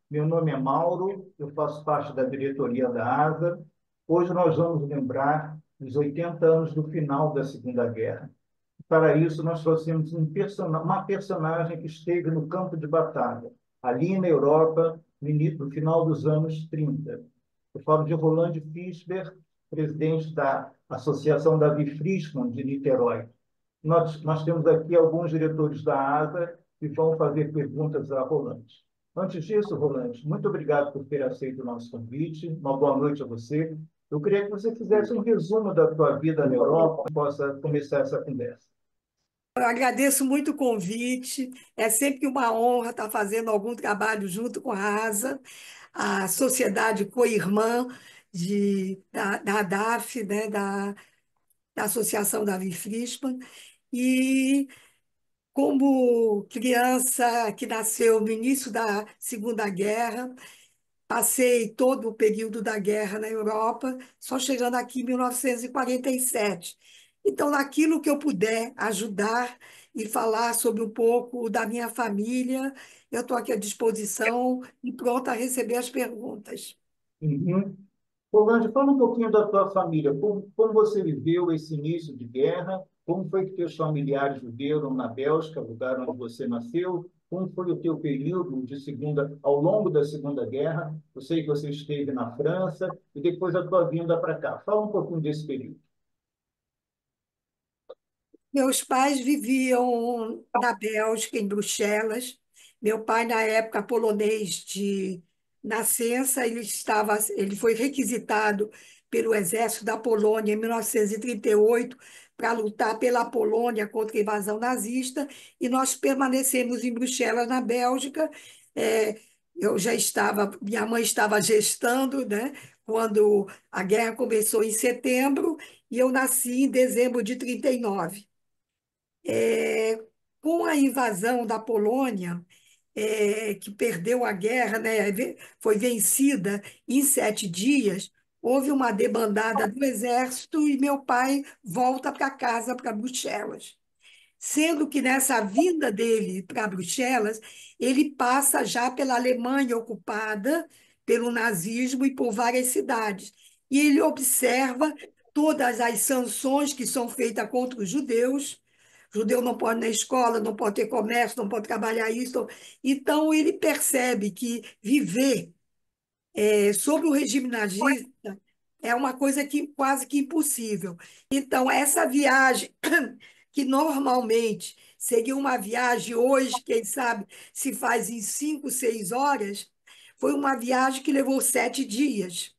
Meu nome é Mauro, eu faço parte da diretoria da ASA. Hoje nós vamos lembrar os 80 anos do final da Segunda Guerra. Para isso, nós trouxemos uma personagem que esteve no campo de batalha, ali na Europa, no final dos anos 30. Eu falo de Roland Fischler, presidente da Associação Davi Frischmann de Niterói. Nós temos aqui alguns diretores da ASA que vão fazer perguntas a Roland. Antes disso, Roland, muito obrigado por ter aceito o nosso convite. Uma boa noite a você. Eu queria que você fizesse um resumo da tua vida na Europa e possa começar essa conversa. Eu agradeço muito o convite. É sempre uma honra estar fazendo algum trabalho junto com a ASA, a Sociedade Co-Irmã da ADAF, né, da Associação Davi Frischmann. E como criança que nasceu no início da Segunda Guerra, passei todo o período da guerra na Europa, só chegando aqui em 1947. Então, naquilo que eu puder ajudar e falar sobre um pouco da minha família, eu estou aqui à disposição e pronta a receber as perguntas. Uhum. Rolando, fala um pouquinho da tua família. Como você viveu esse início de guerra? Como foi que teus familiares viveram na Bélgica, lugar onde você nasceu? Como foi o teu período de segunda, ao longo da Segunda Guerra? Eu sei que você esteve na França e depois a tua vinda para cá. Fala um pouquinho desse período. Meus pais viviam na Bélgica, em Bruxelas. Meu pai, na época, polonês de nascença, ele foi requisitado pelo exército da Polônia em 1938 para lutar pela Polônia contra a invasão nazista, e nós permanecemos em Bruxelas, na Bélgica. É, minha mãe estava gestando, né, quando a guerra começou em setembro, e eu nasci em dezembro de 39. É, com a invasão da Polônia, que perdeu a guerra, né, foi vencida em 7 dias, houve uma debandada do exército e meu pai volta para casa, para Bruxelas. Sendo que nessa vinda dele para Bruxelas, ele passa já pela Alemanha ocupada pelo nazismo e por várias cidades. E ele observa todas as sanções que são feitas contra os judeus. O judeu não pode ir na escola, não pode ter comércio, não pode trabalhar isso. Então, ele percebe que viver sob o regime nazista é uma coisa que quase que impossível. Então, essa viagem, que normalmente seria uma viagem hoje, quem sabe, se faz em 5, 6 horas, foi uma viagem que levou 7 dias,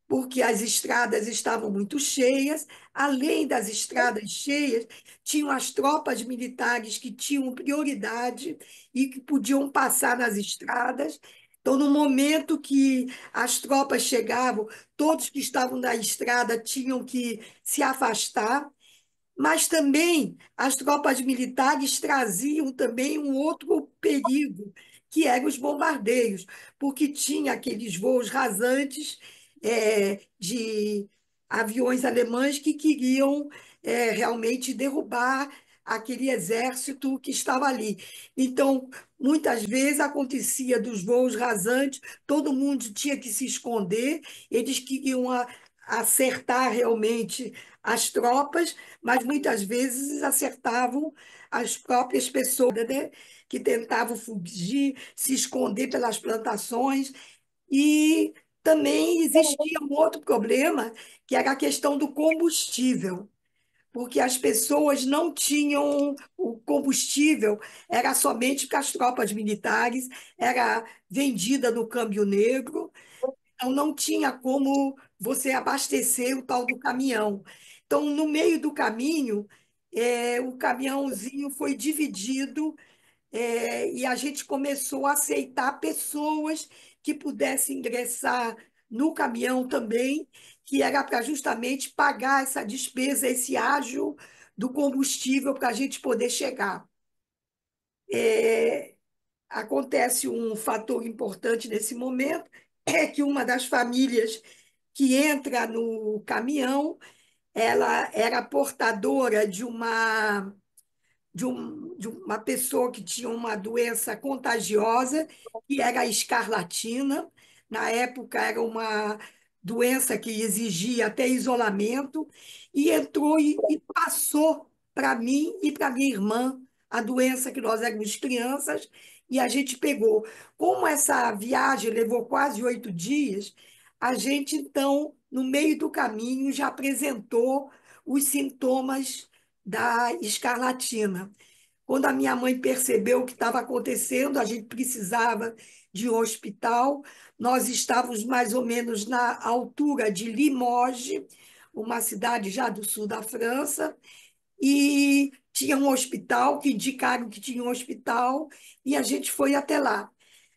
porque as estradas estavam muito cheias. Além das estradas cheias, tinham as tropas militares que tinham prioridade e que podiam passar nas estradas. Então, no momento que as tropas chegavam, todos que estavam na estrada tinham que se afastar, mas também as tropas militares traziam também um outro perigo, que eram os bombardeios, porque tinha aqueles voos rasantes de aviões alemães que queriam realmente derrubar aquele exército que estava ali. Então, muitas vezes acontecia dos voos rasantes, todo mundo tinha que se esconder, eles queriam acertar realmente as tropas, mas muitas vezes acertavam as próprias pessoas, né, que tentavam fugir, se esconder pelas plantações. E também existia um outro problema, que era a questão do combustível, porque as pessoas não tinham o combustível, era somente para as tropas militares, era vendida no câmbio negro, então, não tinha como você abastecer o tal do caminhão. Então, no meio do caminho, o caminhãozinho foi dividido, e a gente começou a aceitar pessoas que pudessem ingressar no caminhão também, que era para justamente pagar essa despesa, esse ágio do combustível para a gente poder chegar. Acontece um fator importante nesse momento, é que uma das famílias que entra no caminhão, ela era portadora de uma pessoa que tinha uma doença contagiosa, que era a escarlatina. Na época, era uma doença que exigia até isolamento, e entrou e passou para mim e para minha irmã a doença, que nós éramos crianças, e a gente pegou. Como essa viagem levou quase 8 dias, a gente, então, no meio do caminho, já apresentou os sintomas da escarlatina. Quando a minha mãe percebeu o que estava acontecendo, a gente precisava de um hospital. Nós estávamos mais ou menos na altura de Limoges, uma cidade já do sul da França, e tinha um hospital, que indicaram que tinha um hospital, e a gente foi até lá.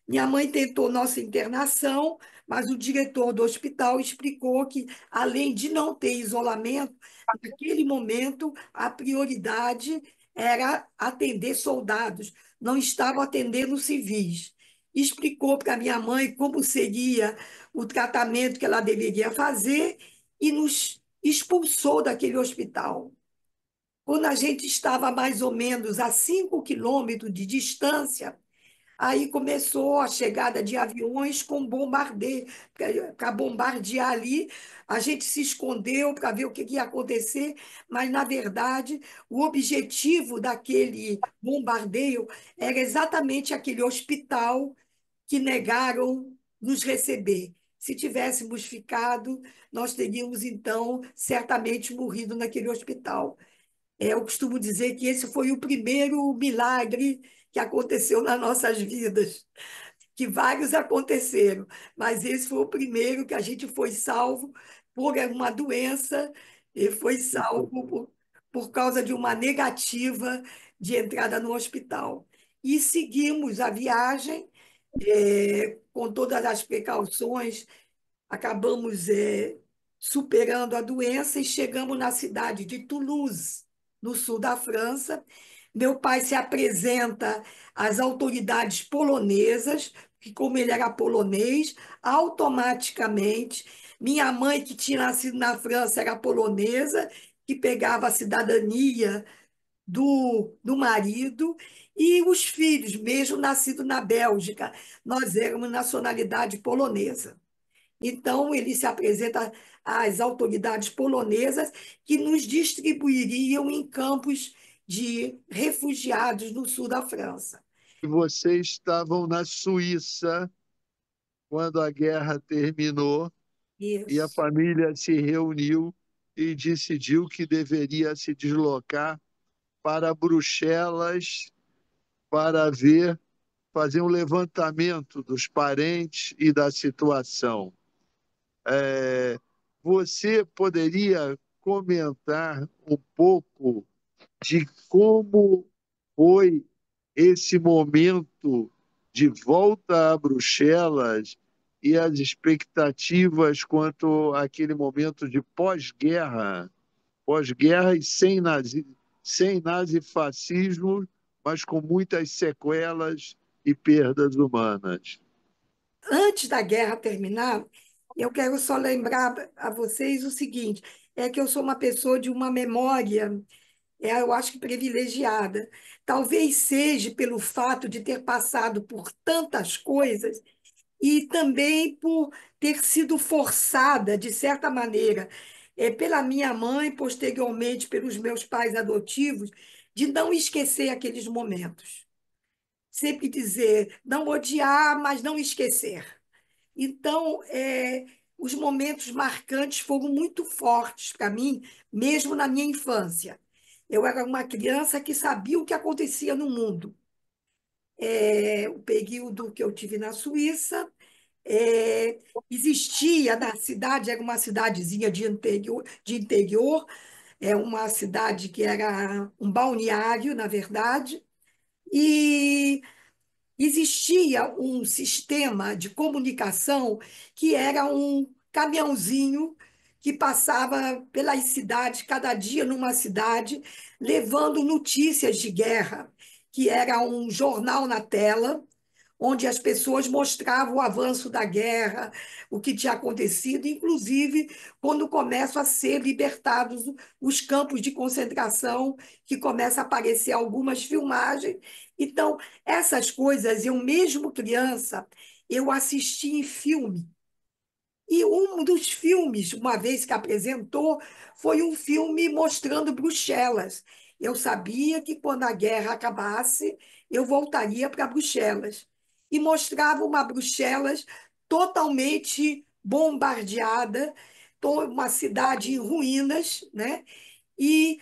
Minha mãe tentou nossa internação, mas o diretor do hospital explicou que, além de não ter isolamento, naquele momento a prioridade era atender soldados, não estavam atendendo civis. Explicou para minha mãe como seria o tratamento que ela deveria fazer e nos expulsou daquele hospital. Quando a gente estava mais ou menos a 5 quilômetros de distância, Aí começou a chegada de aviões com bombardeio, para bombardear ali. A gente se escondeu para ver o que ia acontecer, mas, na verdade, o objetivo daquele bombardeio era exatamente aquele hospital que negaram nos receber. Se tivéssemos ficado, nós teríamos, então, certamente morrido naquele hospital. Eu costumo dizer que esse foi o primeiro milagre que aconteceu nas nossas vidas, que vários aconteceram, mas esse foi o primeiro que a gente foi salvo por uma doença e foi salvo por causa de uma negativa de entrada no hospital. E seguimos a viagem, com todas as precauções, acabamos superando a doença e chegamos na cidade de Toulouse, no sul da França. Meu pai se apresenta às autoridades polonesas, que como ele era polonês, automaticamente, minha mãe, que tinha nascido na França, era polonesa, que pegava a cidadania do marido, e os filhos, mesmo nascidos na Bélgica, nós éramos nacionalidade polonesa. Então, ele se apresenta às autoridades polonesas que nos distribuiriam em campos de refugiados no sul da França. E vocês estavam na Suíça quando a guerra terminou e a Isso. família se reuniu e decidiu que deveria se deslocar para Bruxelas para ver, fazer um levantamento dos parentes e da situação. É, você poderia comentar um pouco de como foi esse momento de volta a Bruxelas e as expectativas quanto àquele momento de pós-guerra e sem nazifascismo, mas com muitas sequelas e perdas humanas. Antes da guerra terminar, eu quero só lembrar a vocês o seguinte: é que eu sou uma pessoa de uma memória, eu acho que privilegiada. Talvez seja pelo fato de ter passado por tantas coisas e também por ter sido forçada, de certa maneira, pela minha mãe, posteriormente pelos meus pais adotivos, de não esquecer aqueles momentos. Sempre dizer, não odiar, mas não esquecer. Então, os momentos marcantes foram muito fortes para mim, mesmo na minha infância. Eu era uma criança que sabia o que acontecia no mundo. O período que eu tive na Suíça, é, existia na cidade, era uma cidadezinha de interior, é uma cidade que era um balneário, na verdade, e existia um sistema de comunicação que era um caminhãozinho que passava pelas cidades, cada dia numa cidade, levando notícias de guerra, que era um jornal na tela, onde as pessoas mostravam o avanço da guerra, o que tinha acontecido, inclusive quando começam a ser libertados os campos de concentração, que começa a aparecer algumas filmagens. Então, essas coisas, eu mesmo criança, eu assisti em filme. E um dos filmes, uma vez que apresentou, foi um filme mostrando Bruxelas. Eu sabia que quando a guerra acabasse, eu voltaria para Bruxelas. E mostrava uma Bruxelas totalmente bombardeada, uma cidade em ruínas, né? E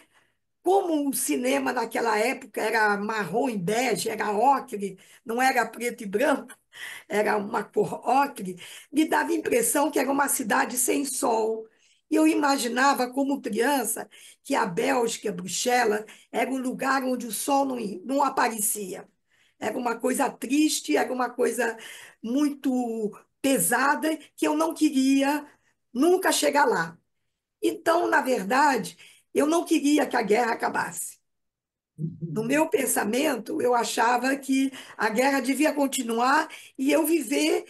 como o cinema naquela época era marrom e bege, era ocre, não era preto e branco, era uma cor ocre, me dava a impressão que era uma cidade sem sol. E eu imaginava, como criança, que a Bélgica, Bruxelas, era um lugar onde o sol não aparecia. Era uma coisa triste, era uma coisa muito pesada, que eu não queria nunca chegar lá. Então, na verdade, eu não queria que a guerra acabasse. No meu pensamento, eu achava que a guerra devia continuar e eu viver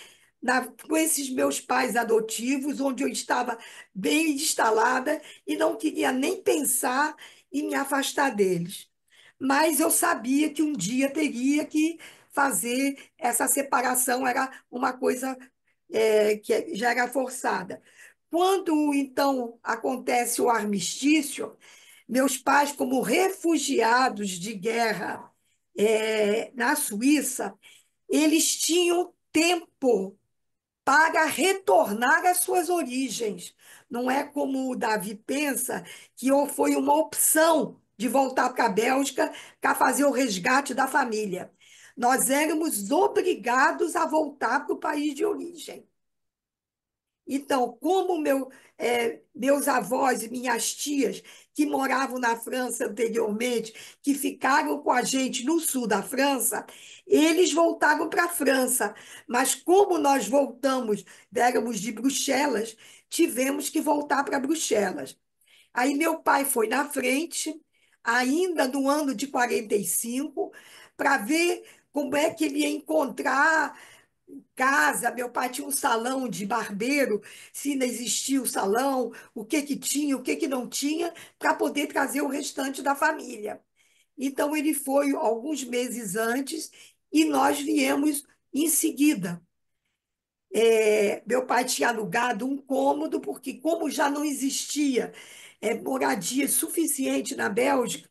com esses meus pais adotivos, onde eu estava bem instalada e não queria nem pensar em me afastar deles. Mas eu sabia que um dia teria que fazer essa separação, era uma coisa que já era forçada. Quando, então, acontece o armistício, meus pais, como refugiados de guerra na Suíça, eles tinham tempo para retornar às suas origens. Não é como o Davi pensa, que foi uma opção de voltar para a Bélgica para fazer o resgate da família. Nós éramos obrigados a voltar para o país de origem. Então, como meus avós e minhas tias, que moravam na França anteriormente, que ficaram com a gente no sul da França, eles voltaram para a França. Mas como nós voltamos, éramos de Bruxelas, tivemos que voltar para Bruxelas. Aí meu pai foi na frente, ainda no ano de 45, para ver como é que ele ia encontrar casa. Meu pai tinha um salão de barbeiro, se ainda existia o salão, o que que tinha, o que que não tinha, para poder trazer o restante da família. Então ele foi alguns meses antes e nós viemos em seguida. Meu pai tinha alugado um cômodo, porque como já não existia moradia suficiente na Bélgica,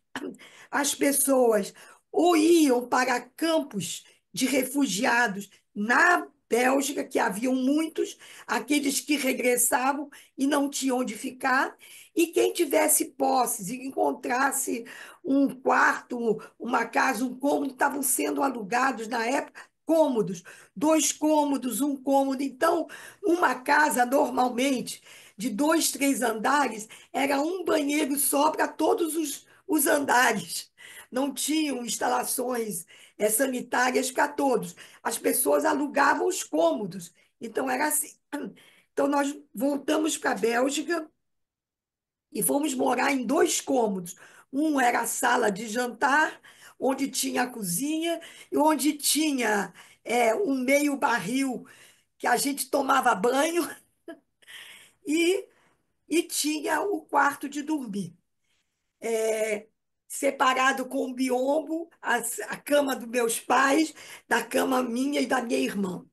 as pessoas ou iam para campos de refugiados na Bélgica, que haviam muitos, aqueles que regressavam e não tinham onde ficar, e quem tivesse posses e encontrasse um quarto, uma casa, um cômodo, estavam sendo alugados na época cômodos, 2 cômodos, um cômodo. Então, uma casa normalmente de 2, 3 andares era um banheiro só para todos os andares. Não tinham instalações sanitárias para todos. As pessoas alugavam os cômodos. Então, era assim. Então, nós voltamos para a Bélgica e fomos morar em 2 cômodos. Um era a sala de jantar, onde tinha a cozinha, e onde tinha um meio barril que a gente tomava banho, e, e tinha o quarto de dormir. Separado com um biombo, a cama dos meus pais, da cama minha e da minha irmã.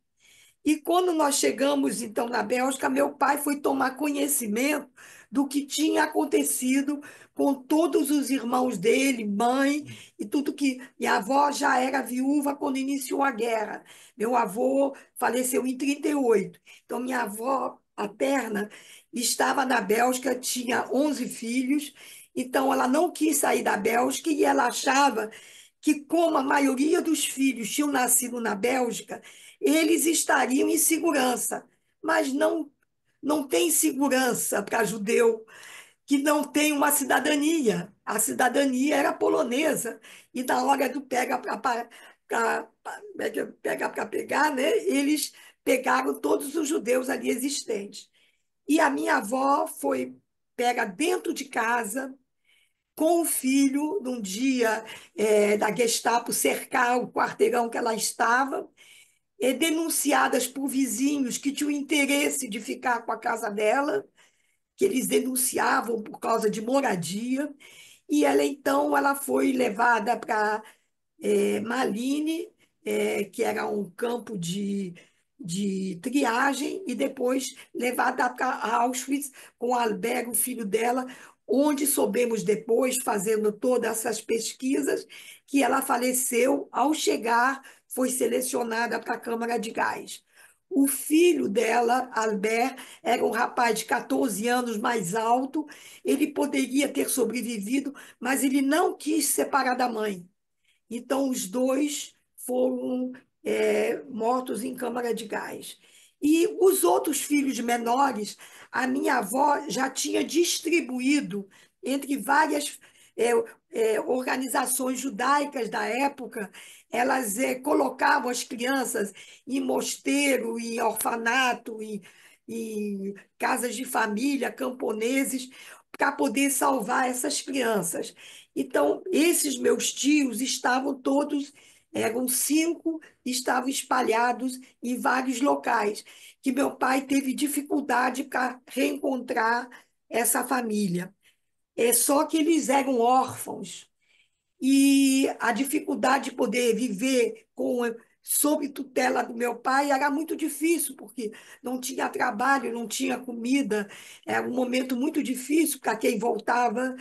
E quando nós chegamos, então, na Bélgica, meu pai foi tomar conhecimento do que tinha acontecido com todos os irmãos dele, mãe, e tudo que. Minha avó já era viúva quando iniciou a guerra. Meu avô faleceu em 1938. Então, minha avó paterna estava na Bélgica, tinha 11 filhos, então ela não quis sair da Bélgica e ela achava que, como a maioria dos filhos tinham nascido na Bélgica, eles estariam em segurança, mas não tem segurança para judeu que não tem uma cidadania. A cidadania era polonesa, e na hora do pega para pegar, né, eles pegaram todos os judeus ali existentes. E a minha avó foi pega dentro de casa com o filho, num dia da Gestapo cercar o quarteirão que ela estava, denunciadas por vizinhos que tinham interesse de ficar com a casa dela, que eles denunciavam por causa de moradia, e ela então ela foi levada para Malines, que era um campo de triagem, e depois levada para Auschwitz com Albert, o filho dela, onde soubemos depois, fazendo todas essas pesquisas, que ela faleceu ao chegar, foi selecionada para a Câmara de Gás. O filho dela, Albert, era um rapaz de 14 anos mais alto, ele poderia ter sobrevivido, mas ele não quis se separar da mãe. Então, os dois foram mortos em câmara de gás. E os outros filhos menores, a minha avó já tinha distribuído entre várias organizações judaicas da época. Elas colocavam as crianças em mosteiro, em orfanato, em casas de família, camponeses, para poder salvar essas crianças. Então, esses meus tios estavam todos, eram 5, estavam espalhados em vários locais, que meu pai teve dificuldade para reencontrar essa família. Só que eles eram órfãos. e a dificuldade de poder viver sob tutela do meu pai era muito difícil, porque não tinha trabalho, não tinha comida, era um momento muito difícil para quem voltava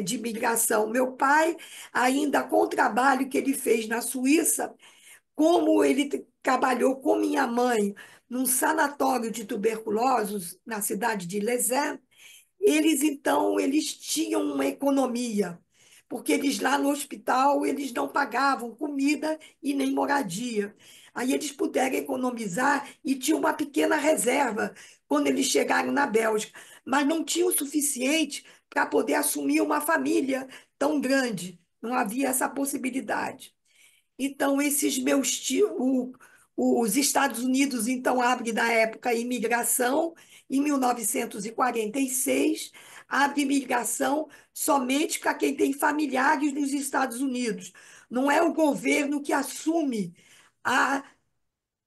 de imigração. Meu pai, ainda com o trabalho que ele fez na Suíça, como ele trabalhou com minha mãe num sanatório de tuberculosos na cidade de Lezé, eles tinham uma economia, porque eles lá no hospital eles não pagavam comida e nem moradia. Aí eles puderam economizar e tinham uma pequena reserva quando eles chegaram na Bélgica, mas não tinham o suficiente para poder assumir uma família tão grande. Não havia essa possibilidade. Então, esses meus tios, os Estados Unidos, então, abre na época a imigração, em 1946, abre imigração somente para quem tem familiares nos Estados Unidos. Não é o governo que assume a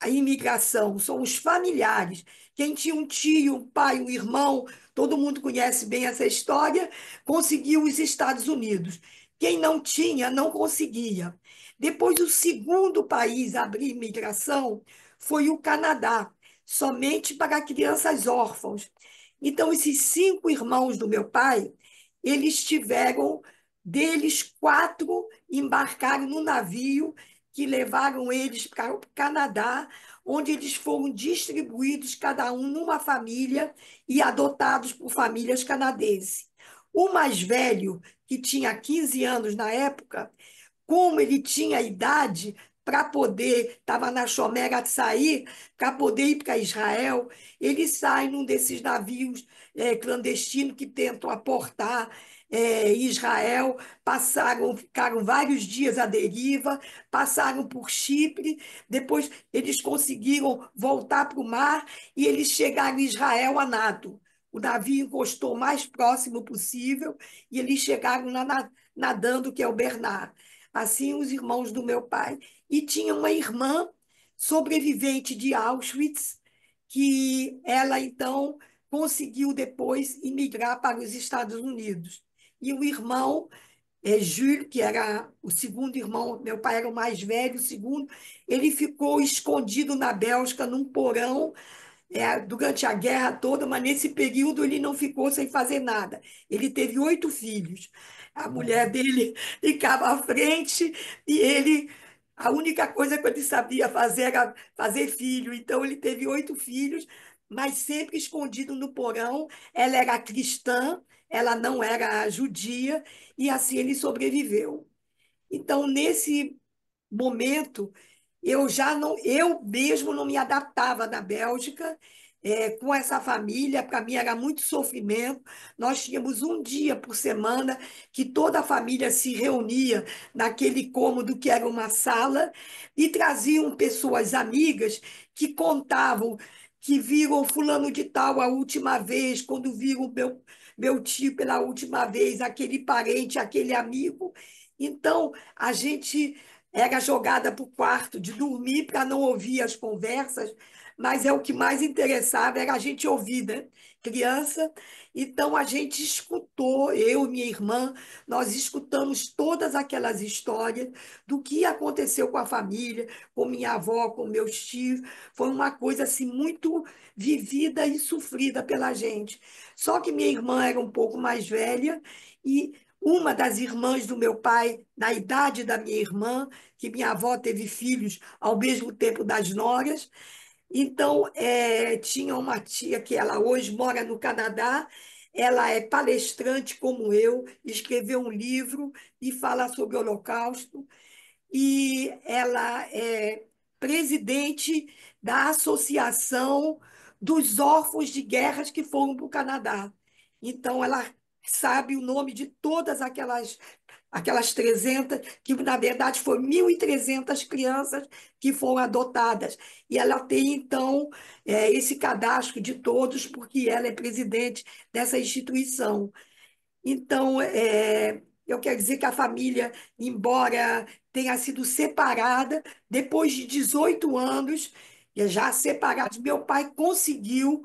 a imigração, são os familiares. Quem tinha um tio, um pai, um irmão, todo mundo conhece bem essa história, conseguiu os Estados Unidos. Quem não tinha, não conseguia. Depois, o segundo país a abrir imigração foi o Canadá, somente para crianças órfãos. Então, esses 5 irmãos do meu pai, eles tiveram, deles 4 embarcaram no navio que levaram eles para o Canadá, onde eles foram distribuídos, cada um numa família, e adotados por famílias canadenses. O mais velho, que tinha 15 anos na época, como ele tinha idade para poder, estava na chomera de sair, para poder ir para Israel, ele sai num desses navios clandestinos que tentam aportar Israel, ficaram vários dias à deriva, passaram por Chipre, depois eles conseguiram voltar para o mar e eles chegaram em Israel a nado. O navio encostou o mais próximo possível e eles chegaram lá nadando, que é o Bernard. Assim, os irmãos do meu pai. E tinha uma irmã sobrevivente de Auschwitz, que ela, então, conseguiu depois imigrar para os Estados Unidos. E o irmão, Jules, que era o segundo irmão, meu pai era o mais velho, o segundo, ele ficou escondido na Bélgica, num porão, durante a guerra toda, mas nesse período ele não ficou sem fazer nada. Ele teve 8 filhos. A mulher dele ficava à frente e ele, a única coisa que ele sabia fazer era fazer filho. Então ele teve 8 filhos, mas sempre escondido no porão. Ela era cristã, ela não era judia, e assim ele sobreviveu. Então, nesse momento, eu mesmo não me adaptava na Bélgica, com essa família, para mim era muito sofrimento. Nós tínhamos um dia por semana que toda a família se reunia naquele cômodo que era uma sala e traziam pessoas amigas que contavam que viram fulano de tal a última vez, quando viram meu tio pela última vez, aquele parente, aquele amigo. Então, a gente era jogada para o quarto de dormir para não ouvir as conversas, mas o que mais interessava era a gente ouvir, né? Criança. Então a gente escutou, eu e minha irmã, nós escutamos todas aquelas histórias do que aconteceu com a família, com minha avó, com meus tios. Foi uma coisa assim muito vivida e sofrida pela gente. Só que minha irmã era um pouco mais velha e uma das irmãs do meu pai, na idade da minha irmã, que minha avó teve filhos ao mesmo tempo das noras. Então, tinha uma tia que ela hoje mora no Canadá, ela é palestrante como eu, escreveu um livro e fala sobre o Holocausto, e ela é presidente da Associação dos Órfãos de Guerras que foram para o Canadá. Então, ela sabe o nome de todas aquelas 300, que na verdade foram 1.300 crianças que foram adotadas. E ela tem, então, esse cadastro de todos, porque ela é presidente dessa instituição. Então, eu quero dizer que a família, embora tenha sido separada, depois de 18 anos, já separados, meu pai conseguiu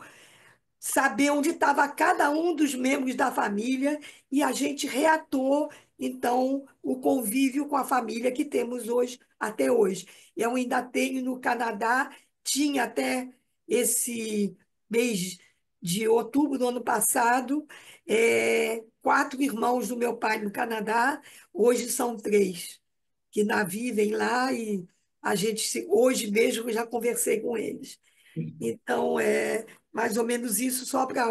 saber onde estava cada um dos membros da família e a gente reatou, então, o convívio com a família que temos hoje, até hoje. Eu ainda tenho no Canadá, tinha até esse mês de outubro do ano passado, 4 irmãos do meu pai no Canadá, hoje são 3 que vivem lá e a gente, hoje mesmo, eu já conversei com eles. Então, é mais ou menos isso, só para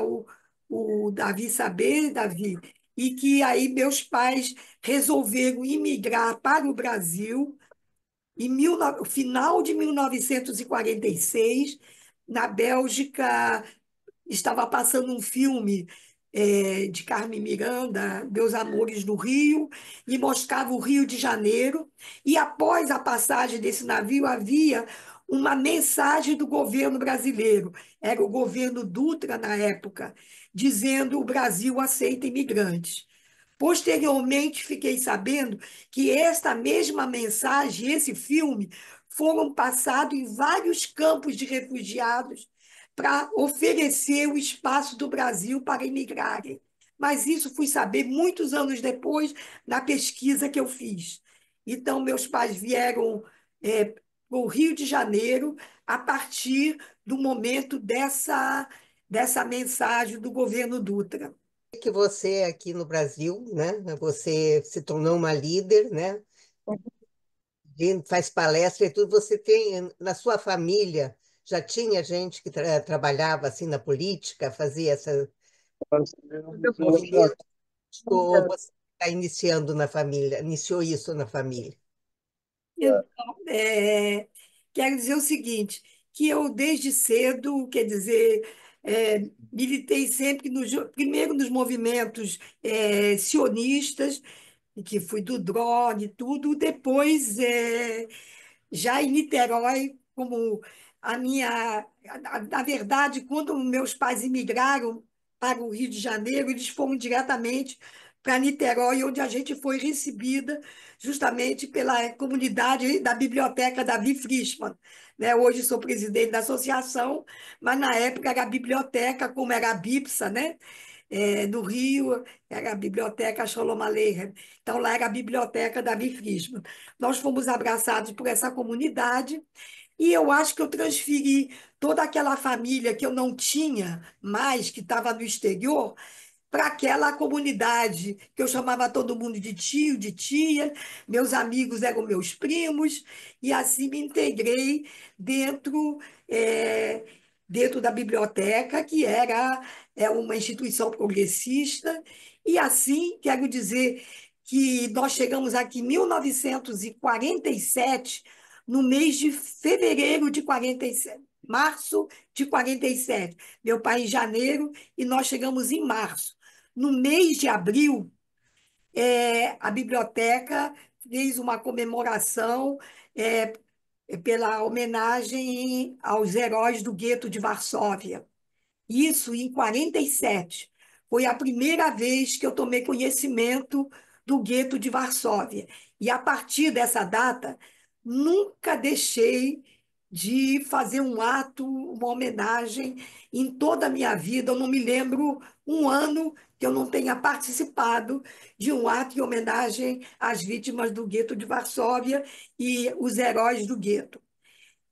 o Davi saber, Davi. E que aí meus pais resolveram imigrar para o Brasil no final de 1946. Na Bélgica, estava passando um filme de Carmen Miranda, Meus Amores no Rio, e mostrava o Rio de Janeiro. E após a passagem desse navio, havia uma mensagem do governo brasileiro, era o governo Dutra na época, dizendo: o Brasil aceita imigrantes. Posteriormente, fiquei sabendo que esta mesma mensagem, esse filme, foram passados em vários campos de refugiados para oferecer o espaço do Brasil para imigrarem. Mas isso fui saber muitos anos depois, na pesquisa que eu fiz. Então, meus pais vieram para o Rio de Janeiro a partir do momento dessa mensagem do governo Dutra. Que você aqui no Brasil, né? Você se tornou uma líder, né? Faz palestra e tudo. Você tem na sua família já tinha gente que trabalhava assim na política, fazia esse movimento, ou você está iniciando na família, iniciou isso na família? Então, quero dizer o seguinte, que eu desde cedo, quer dizer, militei sempre, primeiro nos movimentos sionistas, que fui do drone e tudo, depois já em Niterói, como na verdade, quando meus pais imigraram para o Rio de Janeiro, eles foram diretamente para Niterói, onde a gente foi recebida justamente pela comunidade da Biblioteca Davi Frischmann. Né? Hoje sou presidente da associação, mas na época era a biblioteca, como era a BIPSA, né? No Rio, era a Biblioteca Shalom Aleichem. Então, lá era a Biblioteca Davi Frischmann. Nós fomos abraçados por essa comunidade e eu acho que eu transferi toda aquela família que eu não tinha mais, que estava no exterior, para aquela comunidade que eu chamava todo mundo de tio, de tia, meus amigos eram meus primos, e assim me integrei dentro, eh, dentro da biblioteca, que era uma instituição progressista, e assim quero dizer que nós chegamos aqui em 1947, no mês de fevereiro de 47, março de 47. Meu pai em janeiro e nós chegamos em março. No mês de abril, a biblioteca fez uma comemoração é, pela homenagem aos heróis do gueto de Varsóvia. Isso em 47. Foi a primeira vez que eu tomei conhecimento do gueto de Varsóvia. E a partir dessa data, nunca deixei de fazer um ato, uma homenagem em toda a minha vida. Eu não me lembro um ano que eu não tenha participado de um ato em homenagem às vítimas do gueto de Varsóvia e os heróis do gueto.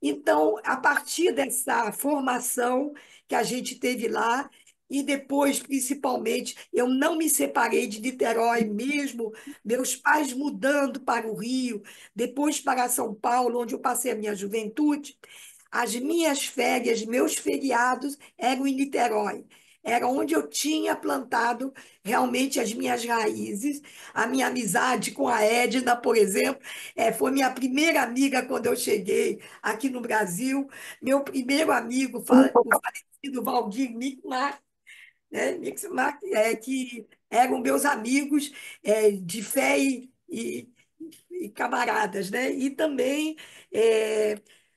Então, a partir dessa formação que a gente teve lá, e depois, principalmente, eu não me separei de Niterói mesmo, meus pais mudando para o Rio, depois para São Paulo, onde eu passei a minha juventude, as minhas férias, meus feriados eram em Niterói. Era onde eu tinha plantado realmente as minhas raízes. A minha amizade com a Edna, por exemplo, foi minha primeira amiga quando eu cheguei aqui no Brasil. Meu primeiro amigo, o falecido Valdir Mickmar, né? Mickmar, que eram meus amigos de fé e camaradas, né? E também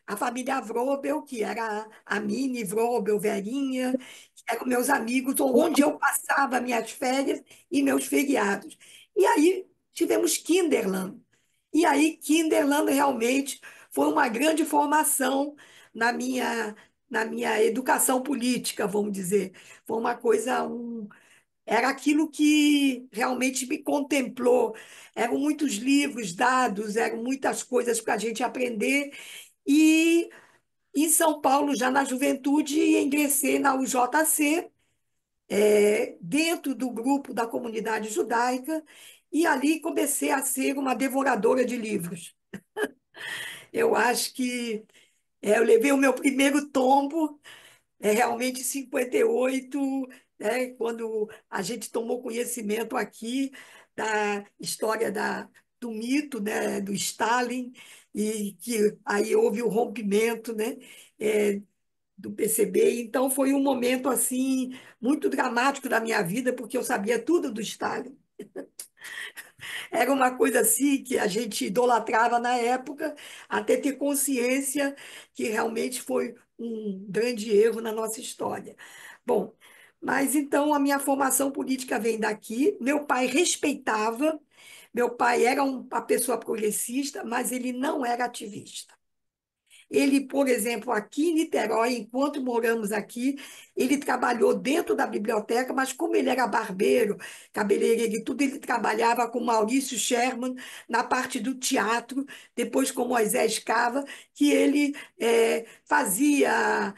a família Vrobel, que era a Mini Vrobel, Verinha, que eram meus amigos, onde eu passava minhas férias e meus feriados. E aí tivemos Kinderland. E aí Kinderland realmente foi uma grande formação na minha na minha educação política, vamos dizer. Foi uma coisa, era aquilo que realmente me contemplou. Eram muitos livros dados, eram muitas coisas para a gente aprender. E em São Paulo, já na juventude, ingressei na UJC, dentro do grupo da comunidade judaica, e ali comecei a ser uma devoradora de livros. Eu acho que eu levei o meu primeiro tombo, realmente em 58, quando a gente tomou conhecimento aqui da história do mito, né, do Stalin, e que aí houve o rompimento, né, do PCB. Então foi um momento assim muito dramático da minha vida, porque eu sabia tudo do Stalin. Era uma coisa assim que a gente idolatrava na época, até ter consciência que realmente foi um grande erro na nossa história. Bom, mas então a minha formação política vem daqui. Meu pai respeitava, meu pai era uma pessoa progressista, mas ele não era ativista. Ele, por exemplo, aqui em Niterói, enquanto moramos aqui, ele trabalhou dentro da biblioteca, mas como ele era barbeiro, cabeleireiro e tudo, ele trabalhava com Maurício Sherman na parte do teatro, depois com Moisés Cava, que ele fazia,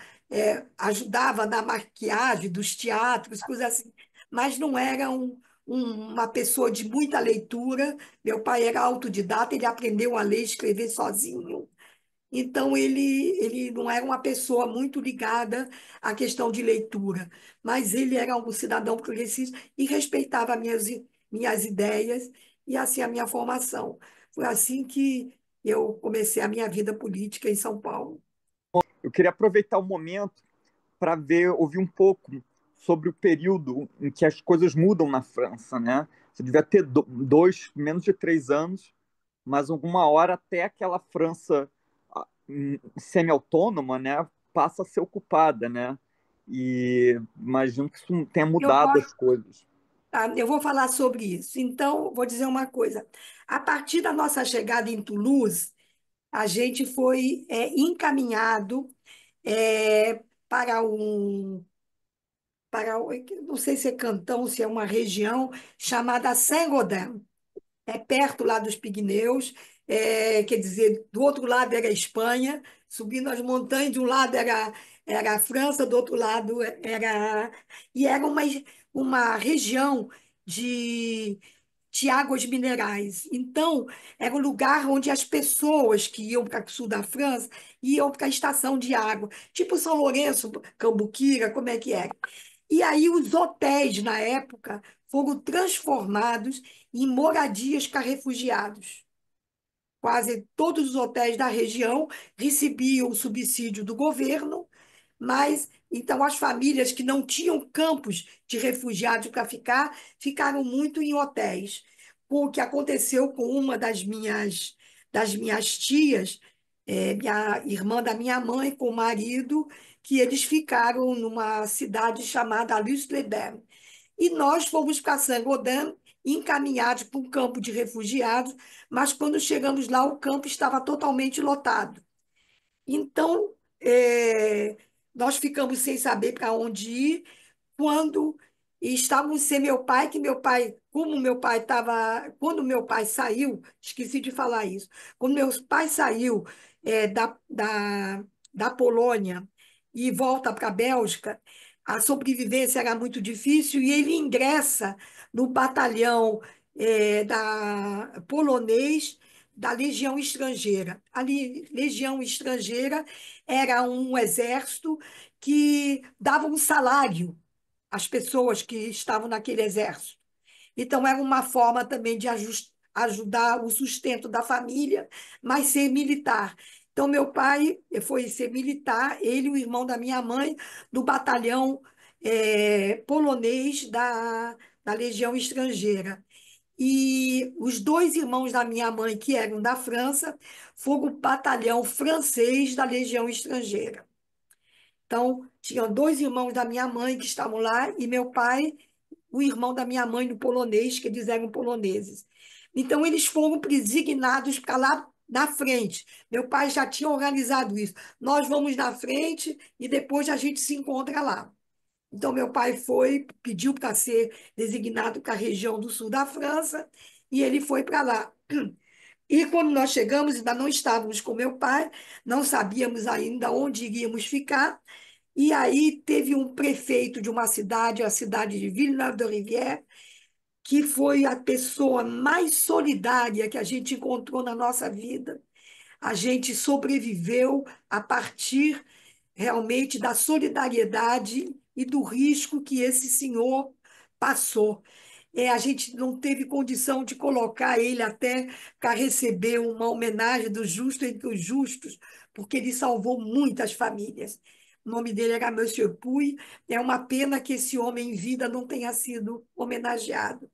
ajudava na maquiagem dos teatros, coisas assim, mas não era uma pessoa de muita leitura. Meu pai era autodidata, ele aprendeu a ler e escrever sozinho. Então, ele não era uma pessoa muito ligada à questão de leitura, mas ele era um cidadão progressista e respeitava minhas ideias e, assim, a minha formação. Foi assim que eu comecei a minha vida política em São Paulo. Eu queria aproveitar o momento para ouvir um pouco sobre o período em que as coisas mudam na França, né? Você devia ter menos de 3 anos, mas alguma hora até aquela França semi-autônoma, né, passa a ser ocupada, né? E imagino que isso tenha Eu mudado posso, as coisas. eu vou falar sobre isso. Então, vou dizer uma coisa. A partir da nossa chegada em Toulouse, a gente foi encaminhado para não sei se é cantão, se é uma região chamada Saint-Gaudens. É perto lá dos Pigneus, quer dizer, do outro lado era a Espanha, subindo as montanhas, de um lado era a França, do outro lado era... E era uma região de, de águas minerais. Então, era um lugar onde as pessoas que iam para o sul da França iam para a estação de água, tipo São Lourenço, Cambuquira, como é que era? E aí os hotéis, na época, foram transformados em moradias para refugiados. Quase todos os hotéis da região recebiam o subsídio do governo, mas então as famílias que não tinham campos de refugiados para ficar, ficaram muito em hotéis. O que aconteceu com uma das minhas tias, minha irmã da minha mãe, com o marido, que eles ficaram numa cidade chamada Luce-les-Bains. E nós fomos para Saint-Gaudens, encaminhados para um campo de refugiados, mas quando chegamos lá, o campo estava totalmente lotado. Então, nós ficamos sem saber para onde ir, quando estávamos sem meu pai, que meu pai, como meu pai estava, quando meu pai saiu, esqueci de falar isso, quando meu pai saiu da Polônia e volta para a Bélgica, a sobrevivência era muito difícil e ele ingressa no batalhão da polonês da Legião Estrangeira. A Legião Estrangeira era um exército que dava um salário às pessoas que estavam naquele exército. Então, era uma forma também de ajudar o sustento da família, mas ser militar. Então, meu pai foi ser militar, ele e o irmão da minha mãe, do batalhão polonês da Legião Estrangeira. E os dois irmãos da minha mãe, que eram da França, foram o batalhão francês da Legião Estrangeira. Então, tinham dois irmãos da minha mãe que estavam lá e meu pai, o irmão da minha mãe no polonês, que eles eram poloneses. Então, eles foram designados para lá na frente. Meu pai já tinha organizado isso. Nós vamos na frente e depois a gente se encontra lá. Então, meu pai foi, pediu para ser designado para a região do sul da França, e ele foi para lá. E quando nós chegamos, ainda não estávamos com meu pai, não sabíamos ainda onde iríamos ficar, e aí teve um prefeito de uma cidade, a cidade de Villeneuve-de-Rivière, que foi a pessoa mais solidária que a gente encontrou na nossa vida. A gente sobreviveu a partir realmente da solidariedade e do risco que esse senhor passou. A gente não teve condição de colocar ele até para receber uma homenagem do justo entre os justos, porque ele salvou muitas famílias. O nome dele era Monsieur Puy. É uma pena que esse homem em vida não tenha sido homenageado.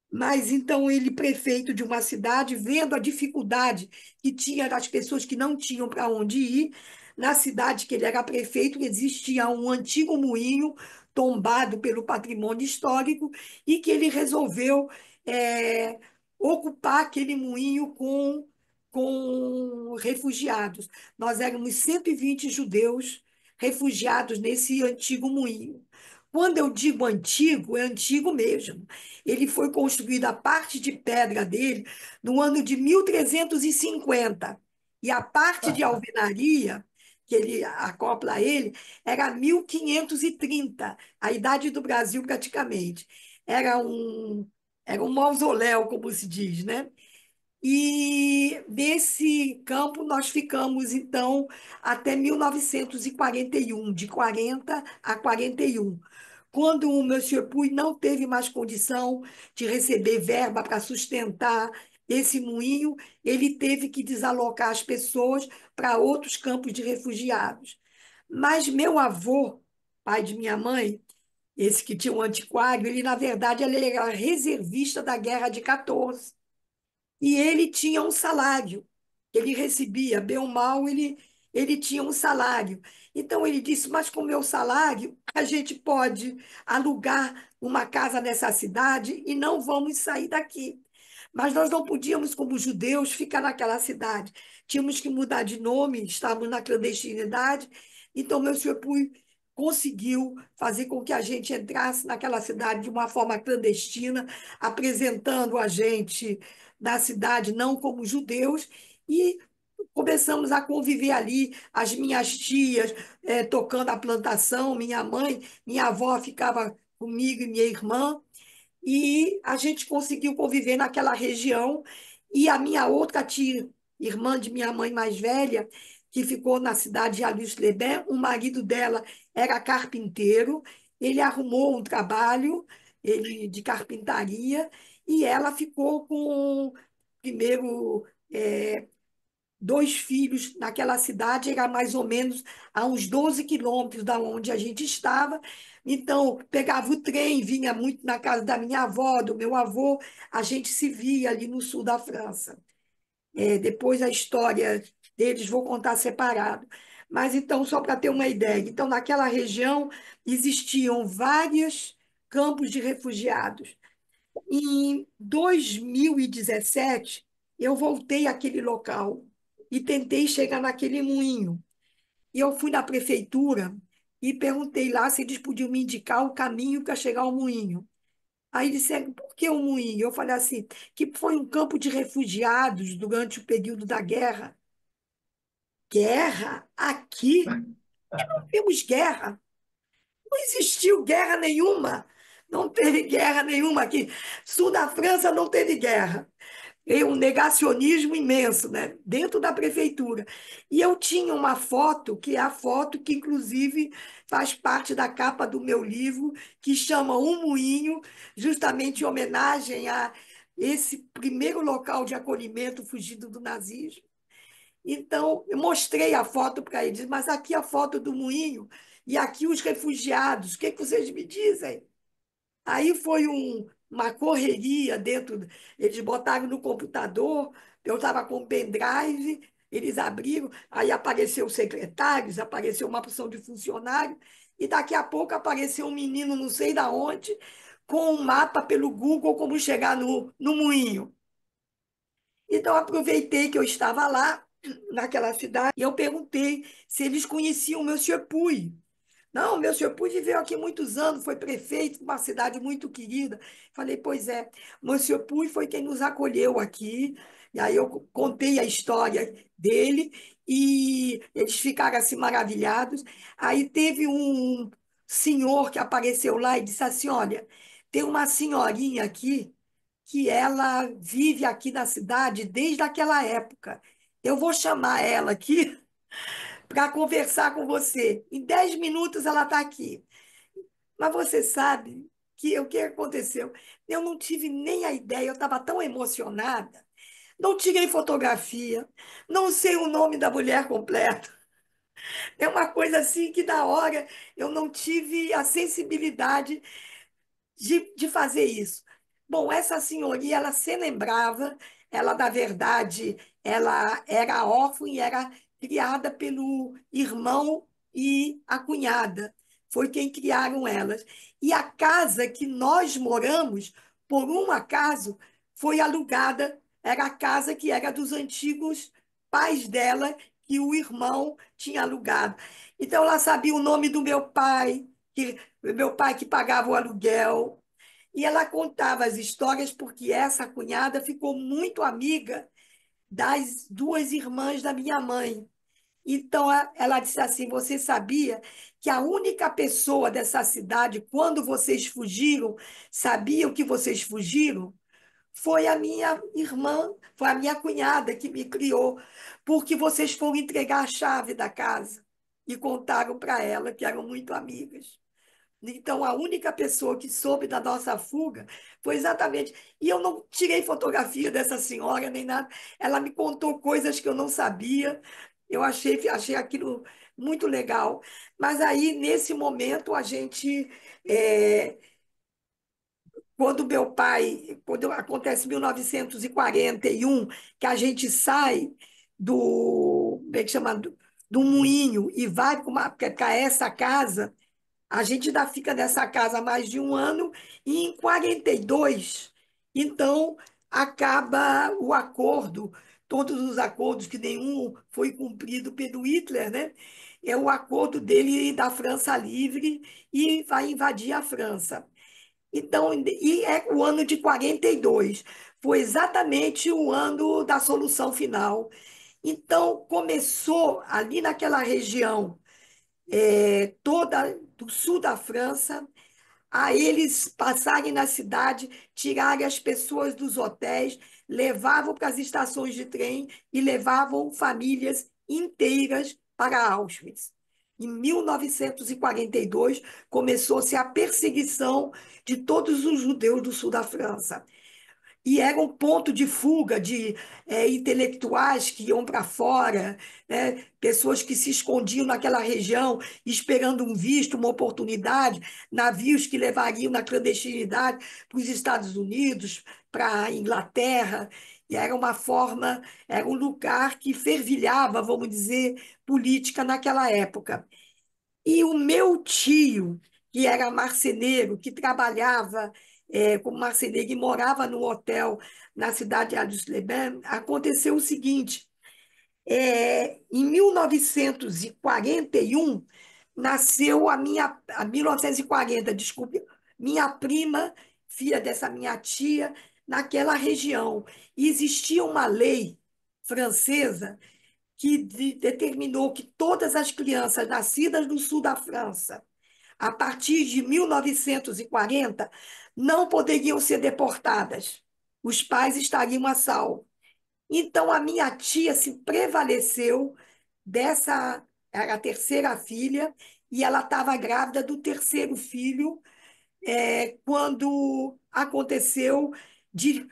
Mas então ele, prefeito de uma cidade, vendo a dificuldade que tinha das pessoas que não tinham para onde ir, na cidade que ele era prefeito, existia um antigo moinho tombado pelo patrimônio histórico e que ele resolveu é, ocupar aquele moinho com refugiados. Nós éramos 120 judeus refugiados nesse antigo moinho. Quando eu digo antigo, é antigo mesmo. Ele foi construído, a parte de pedra dele, no ano de 1350. E a parte de alvenaria, que ele acopla a ele, era 1530, a idade do Brasil praticamente. Era um mausoléu, como se diz, né? E nesse campo nós ficamos, então, até 1941, de 40 a 41. Quando o Monsieur Puy não teve mais condição de receber verba para sustentar esse moinho, ele teve que desalocar as pessoas para outros campos de refugiados. Mas meu avô, pai de minha mãe, esse que tinha um antiquário, ele, na verdade, ele era reservista da Guerra de 14. E ele tinha um salário, ele recebia, bem ou mal, ele tinha um salário. Então ele disse: mas com o meu salário, a gente pode alugar uma casa nessa cidade e não vamos sair daqui. Mas nós não podíamos, como judeus, ficar naquela cidade. Tínhamos que mudar de nome, estávamos na clandestinidade. Então, meu senhor Puy conseguiu fazer com que a gente entrasse naquela cidade de uma forma clandestina, apresentando a gente da cidade não como judeus, e começamos a conviver ali, as minhas tias tocando a plantação, minha avó ficava comigo e minha irmã, e a gente conseguiu conviver naquela região. E a minha outra tia, irmã de minha mãe mais velha, que ficou na cidade de Alus-les-Bains, o marido dela era carpinteiro, ele arrumou um trabalho de carpintaria, e ela ficou com, primeiro, dois filhos naquela cidade, era mais ou menos a uns 12 quilômetros da onde a gente estava. Então, pegava o trem, vinha muito na casa da minha avó, do meu avô, a gente se via ali no sul da França. Depois a história deles vou contar separado. Mas então, só para ter uma ideia, então naquela região existiam vários campos de refugiados. Em 2017, eu voltei àquele local e tentei chegar naquele moinho. E eu fui na prefeitura e perguntei lá se eles podiam me indicar o caminho para chegar ao moinho. Aí disseram: por que o moinho? Eu falei assim, que foi um campo de refugiados durante o período da guerra. Guerra? Aqui? Não temos guerra. Não existiu guerra nenhuma. Não teve guerra nenhuma aqui. Sul da França não teve guerra. Um negacionismo imenso, né? Dentro da prefeitura. E eu tinha uma foto, que é a foto que, inclusive, faz parte da capa do meu livro, que chama Um Moinho, justamente em homenagem a esse primeiro local de acolhimento fugido do nazismo. Então, eu mostrei a foto para eles, mas aqui a foto do moinho e aqui os refugiados, o que vocês me dizem? Aí foi uma correria dentro, eles botaram no computador, eu estava com o pendrive, eles abriram, aí apareceu os secretários, apareceu uma porção de funcionário, e daqui a pouco apareceu um menino, não sei da onde, com um mapa pelo Google como chegar no moinho. Então, aproveitei que eu estava lá, naquela cidade, e eu perguntei se eles conheciam o Monsieur Puy. Não, meu senhor Puy viveu aqui muitos anos, foi prefeito de uma cidade muito querida. Falei, pois é, o senhor Puy foi quem nos acolheu aqui. E aí eu contei a história dele e eles ficaram assim maravilhados. Aí teve um senhor que apareceu lá e disse assim, olha, tem uma senhorinha aqui que ela vive aqui na cidade desde aquela época. Eu vou chamar ela aqui para conversar com você. Em 10 minutos ela está aqui. Mas você sabe que o que aconteceu? Eu não tive nem a ideia, eu estava tão emocionada. Não tirei fotografia, não sei o nome da mulher completa. É uma coisa assim que, na hora, eu não tive a sensibilidade de fazer isso. Bom, essa senhoria, ela se lembrava, ela, na verdade, ela era órfã e era criada pelo irmão e a cunhada. Foi quem criaram elas. E a casa que nós moramos, por um acaso, foi alugada, era a casa que era dos antigos pais dela, que o irmão tinha alugado. Então, ela sabia o nome do meu pai que pagava o aluguel, e ela contava as histórias porque essa cunhada ficou muito amiga das duas irmãs da minha mãe. Então, ela disse assim: Você sabia que a única pessoa dessa cidade, quando vocês fugiram, sabiam que vocês fugiram? Foi a minha irmã, foi a minha cunhada que me criou, porque vocês foram entregar a chave da casa e contaram para ela que eram muito amigas. Então, a única pessoa que soube da nossa fuga foi exatamente. E eu não tirei fotografia dessa senhora nem nada. Ela me contou coisas que eu não sabia. Eu achei aquilo muito legal. Mas aí, nesse momento, a gente. é, quando acontece 1941, que a gente sai como é que chama? Do moinho e vai para essa casa. A gente ainda fica nessa casa há mais de um ano, e em 42, então, acaba o acordo, todos os acordos, que nenhum foi cumprido pelo Hitler, né? É o acordo dele da França livre e vai invadir a França. Então, e é o ano de 42, foi exatamente o ano da solução final. Então, começou ali naquela região toda do sul da França, a eles passarem na cidade, tirarem as pessoas dos hotéis, levavam para as estações de trem e levavam famílias inteiras para Auschwitz. Em 1942, começou-se a perseguição de todos os judeus do sul da França. E era um ponto de fuga de intelectuais que iam para fora, né? Pessoas que se escondiam naquela região, esperando um visto, uma oportunidade, navios que levariam na clandestinidade para os Estados Unidos, para a Inglaterra. E era uma forma, era um lugar que fervilhava, vamos dizer, política naquela época. E o meu tio, que era marceneiro, que trabalhava como marceneiro e morava no hotel na cidade de Addis-Abeba, aconteceu o seguinte: em 1941, nasceu a 1940, desculpe, minha prima, filha dessa minha tia, naquela região. E existia uma lei francesa que determinou que todas as crianças nascidas no sul da França, a partir de 1940, não poderiam ser deportadas. Os pais estariam a salvo. Então, a minha tia se prevaleceu dessa, era a terceira filha, e ela estava grávida do terceiro filho, quando aconteceu de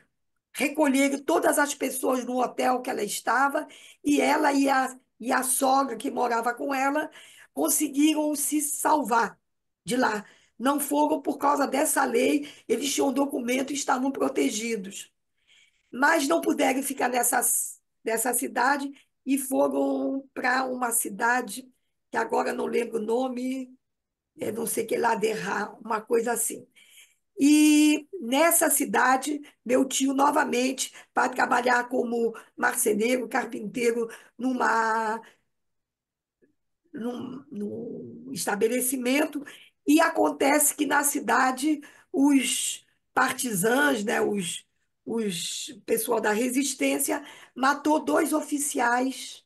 recolheram todas as pessoas no hotel que ela estava, e ela e a sogra que morava com ela conseguiram se salvar de lá. Não foram por causa dessa lei, eles tinham documento e estavam protegidos. Mas não puderam ficar nessa cidade e foram para uma cidade que agora não lembro o nome, não sei que lá, Derra, uma coisa assim. E nessa cidade, meu tio novamente vai trabalhar como marceneiro, carpinteiro, numa num estabelecimento, e acontece que na cidade os partisãs, né, os pessoal da resistência, matou dois oficiais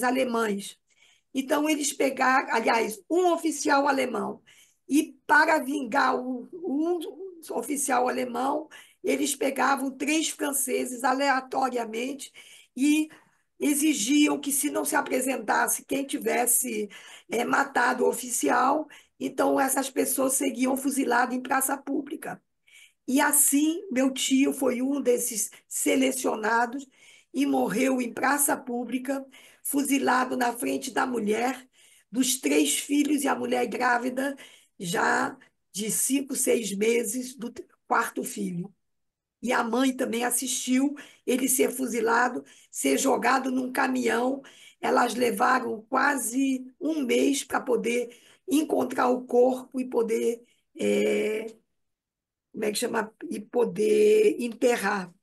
alemães. Então, eles pegaram, aliás, um oficial alemão, e para vingar um oficial alemão, eles pegavam três franceses aleatoriamente e exigiam que, se não se apresentasse quem tivesse matado o oficial, então essas pessoas seguiam fuziladas em praça pública. E assim, meu tio foi um desses selecionados e morreu em praça pública, fuzilado na frente da mulher, dos três filhos e a mulher grávida, já de 5, 6 meses, do quarto filho. E a mãe também assistiu ele ser fuzilado, ser jogado num caminhão. Elas levaram quase um mês para poder encontrar o corpo e poder, como é que chama? E poder enterrar.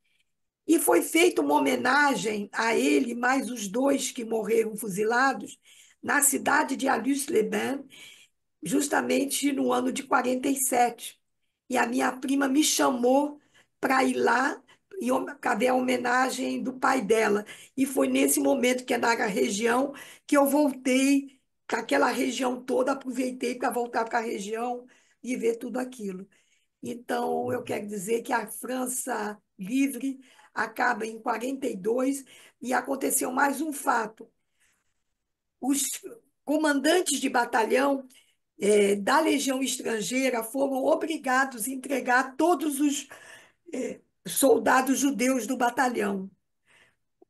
E foi feita uma homenagem a ele, mais os dois que morreram fuzilados, na cidade de Alus-les-Bains, justamente no ano de 47. E a minha prima me chamou para ir lá e cadê a homenagem do pai dela. E foi nesse momento que é na região que eu voltei para aquela região toda, aproveitei para voltar para a região e ver tudo aquilo. Então, eu quero dizer que a França livre acaba em 42 e aconteceu mais um fato. Os comandantes de batalhão da Legião Estrangeira foram obrigados a entregar todos os soldados judeus do batalhão.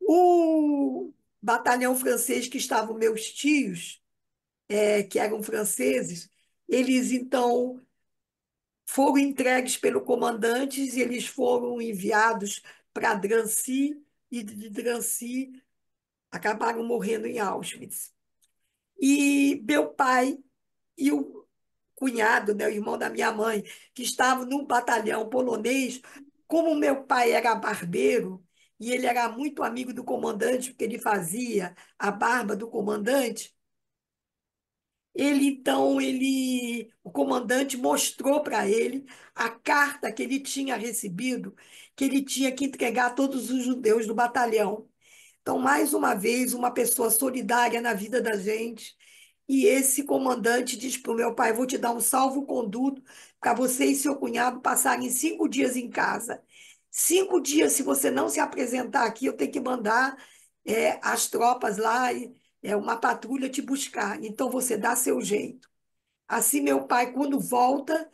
O batalhão francês que estavam meus tios, que eram franceses, eles então foram entregues pelo comandante e eles foram enviados para Drancy e de Drancy acabaram morrendo em Auschwitz. E meu pai e o cunhado, né, o irmão da minha mãe, que estavam num batalhão polonês, como meu pai era barbeiro e ele era muito amigo do comandante, porque ele fazia a barba do comandante, o comandante mostrou para ele a carta que ele tinha recebido, que ele tinha que entregar todos os judeus do batalhão. Então, mais uma vez, uma pessoa solidária na vida da gente. E esse comandante diz para o meu pai: vou te dar um salvo-conduto para você e seu cunhado passarem 5 dias em casa. 5 dias, se você não se apresentar aqui, eu tenho que mandar as tropas lá, uma patrulha te buscar. Então, você dá seu jeito. Assim, meu pai, quando volta,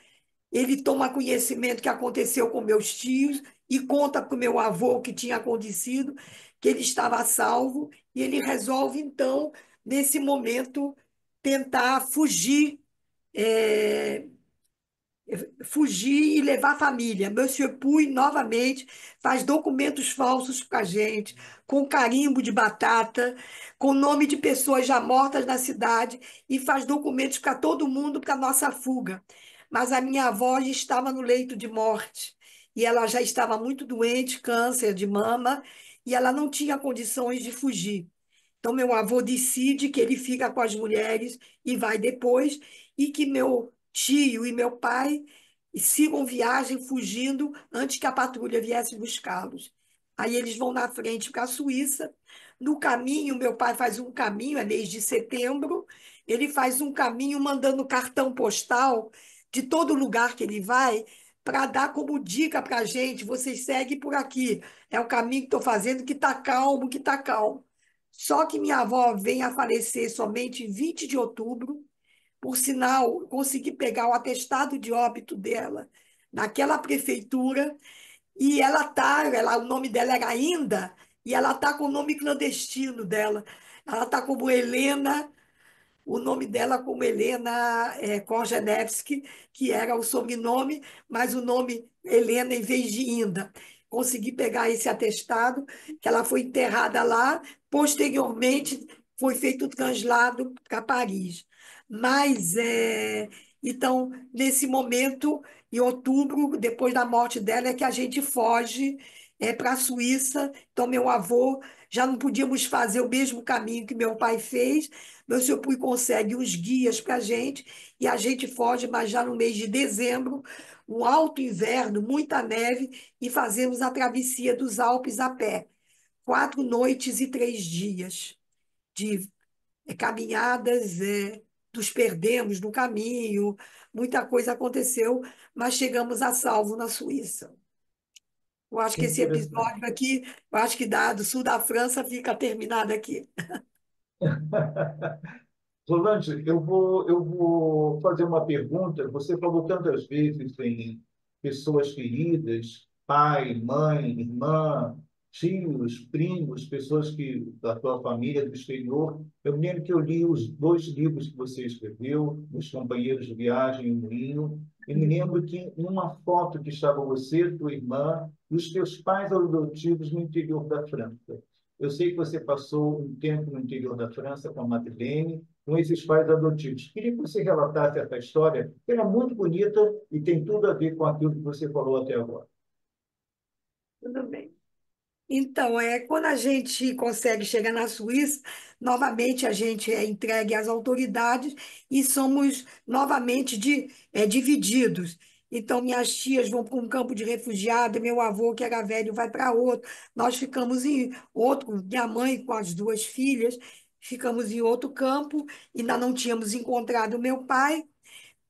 ele toma conhecimento que aconteceu com meus tios e conta para o meu avô o que tinha acontecido, que ele estava a salvo, e ele resolve, então, nesse momento, tentar fugir e levar a família. Monsieur Puy, novamente, faz documentos falsos para a gente, com carimbo de batata, com nome de pessoas já mortas na cidade, e faz documentos para todo mundo para a nossa fuga. Mas a minha avó já estava no leito de morte, e ela já estava muito doente, câncer de mama, e ela não tinha condições de fugir. Então, meu avô decide que ele fica com as mulheres e vai depois, e que meu tio e meu pai sigam viagem fugindo antes que a patrulha viesse buscá-los. Aí eles vão na frente para a Suíça. No caminho, meu pai faz um caminho, é mês de setembro, ele faz um caminho mandando cartão postal de todo lugar que ele vai para dar como dica para a gente: vocês seguem por aqui, é o caminho que estou fazendo, que está calmo, que está calmo. Só que minha avó vem a falecer somente em 20 de outubro. Por sinal, consegui pegar o atestado de óbito dela naquela prefeitura, e o nome dela era ainda, e ela está com o nome clandestino dela. Ela está como Helena, o nome dela como Helena Korzenevski, que era o sobrenome, mas o nome Helena em vez de Inda. Consegui pegar esse atestado, que ela foi enterrada lá, posteriormente foi feito o translado para Paris. Mas, Então, nesse momento, em outubro, depois da morte dela, é que a gente foge para a Suíça. Então, meu avô, já não podíamos fazer o mesmo caminho que meu pai fez. Meu senhor Pui consegue uns guias para a gente foge, mas já no mês de dezembro, um alto inverno, muita neve, e fazemos a travessia dos Alpes a pé. 4 noites e 3 dias de caminhadas, nos perdemos no caminho, muita coisa aconteceu, mas chegamos a salvo na Suíça. Eu acho Que que esse interessante. episódio aqui, eu acho que do sul da França fica terminado aqui. Solange, eu vou fazer uma pergunta. Você falou tantas vezes em pessoas queridas, pai, mãe, irmã, tios, primos, pessoas da tua família do exterior. Eu me lembro que eu li os 2 livros que você escreveu, Os Companheiros de Viagem e o Moinho, e me lembro que em uma foto que estava você, tua irmã e os teus pais adotivos no interior da França. Eu sei que você passou um tempo no interior da França com a Madeleine, com esses pais adotivos. Queria que você relatasse essa história, que era muito bonita e tem tudo a ver com aquilo que você falou até agora. Tudo bem. Então, quando a gente consegue chegar na Suíça, novamente a gente é entregue às autoridades e somos novamente divididos. Então, minhas tias vão para um campo de refugiado, meu avô, que era velho, vai para outro. Nós ficamos em outro, minha mãe com as 2 filhas, ficamos em outro campo, ainda não tínhamos encontrado meu pai.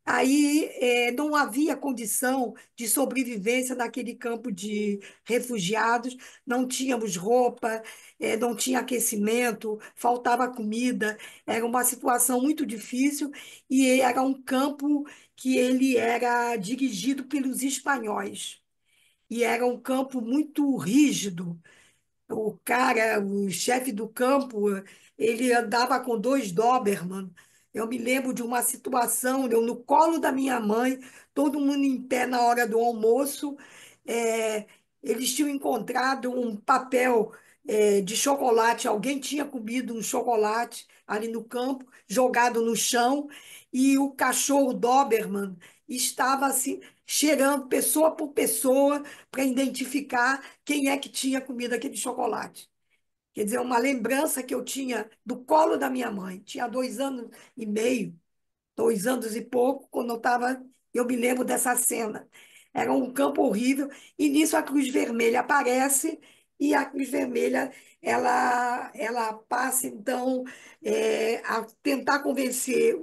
Aí não havia condição de sobrevivência naquele campo de refugiados, não tínhamos roupa, não tinha aquecimento, faltava comida, era uma situação muito difícil e era um campo que ele era dirigido pelos espanhóis e era um campo muito rígido. O chefe do campo, ele andava com 2 Doberman. Eu me lembro de uma situação, eu no colo da minha mãe, todo mundo em pé na hora do almoço. é, Eles tinham encontrado um papel de chocolate, alguém tinha comido um chocolate ali no campo, jogado no chão, e o cachorro Doberman estava assim, cheirando pessoa por pessoa para identificar quem é que tinha comido aquele chocolate. Quer dizer, uma lembrança que eu tinha do colo da minha mãe. Tinha 2 anos e meio, 2 anos e pouco, quando eu me lembro dessa cena. Era um campo horrível, e nisso a Cruz Vermelha aparece, e a Cruz Vermelha ela passa, então, a tentar convencer